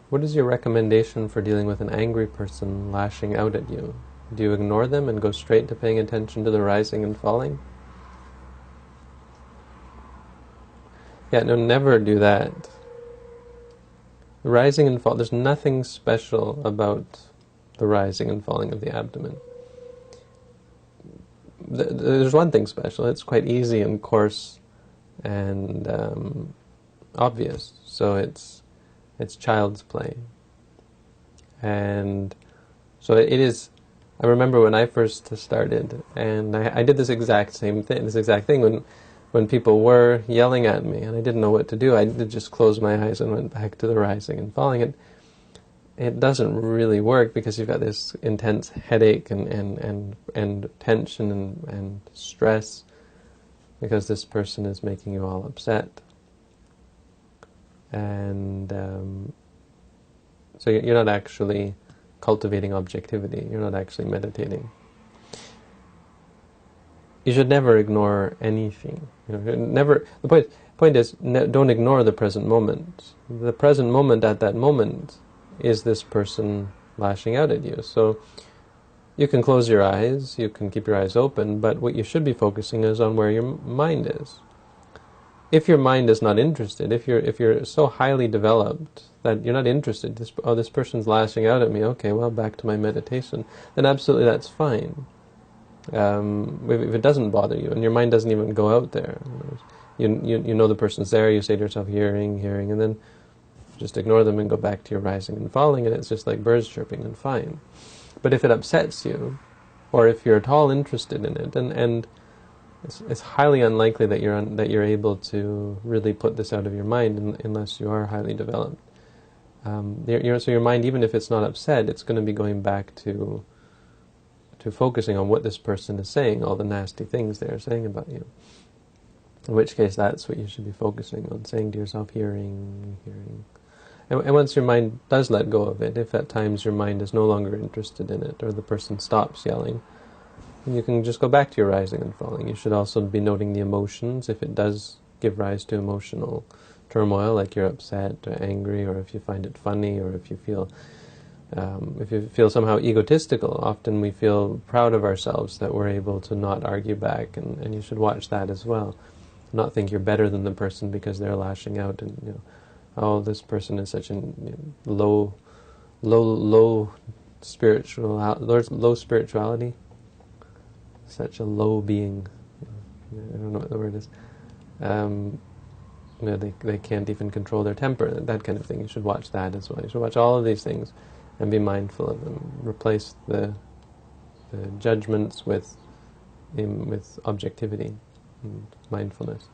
What is your recommendation for dealing with an angry person lashing out at you? Do you ignore them and go straight to paying attention to the rising and falling? Yeah, no, never do that. The rising and fall, there's nothing special about the rising and falling of the abdomen. There's one thing special. It's quite easy and coarse and obvious. So it's child's play. And so it is. I remember when I first started, and I did this exact thing when people were yelling at me, and I didn't know what to do. I did just close my eyes and went back to the rising and falling. It doesn't really work because you've got this intense headache and tension and stress because this person is making you all upset. And so you're not actually cultivating objectivity. You're not actually meditating. You should never ignore anything. The point is, don't ignore the present moment. The present moment at that moment is this person lashing out at you. So you can close your eyes, you can keep your eyes open, but what you should be focusing is on where your mind is. If your mind is not interested, if you're so highly developed that you're not interested, this person's lashing out at me, okay, well, back to my meditation, then absolutely that's fine. If it doesn't bother you, and your mind doesn't even go out there, you know the person's there, you say to yourself, hearing, and then just ignore them and go back to your rising and falling, and it's just like birds chirping and fine. But if it upsets you, or if you're at all interested in it, and it's highly unlikely that you're able to really put this out of your mind unless you are highly developed. So your mind, even if it's not upset, it's going to be going back to focusing on what this person is saying, all the nasty things they're saying about you. In which case, that's what you should be focusing on, saying to yourself, hearing. And once your mind does let go of it, if at times your mind is no longer interested in it, or the person stops yelling, you can just go back to your rising and falling. You should also be noting the emotions, if it does give rise to emotional turmoil, like you're upset or angry, or if you find it funny, or if you feel somehow egotistical. Often we feel proud of ourselves that we're able to not argue back, and you should watch that as well. Not think you're better than the person because they're lashing out, and oh, this person is such a low spirituality, such a low being. I don't know what the word is. They can't even control their temper, that kind of thing. You should watch that as well. You should watch all of these things and be mindful of them. Replace the judgments with objectivity and mindfulness.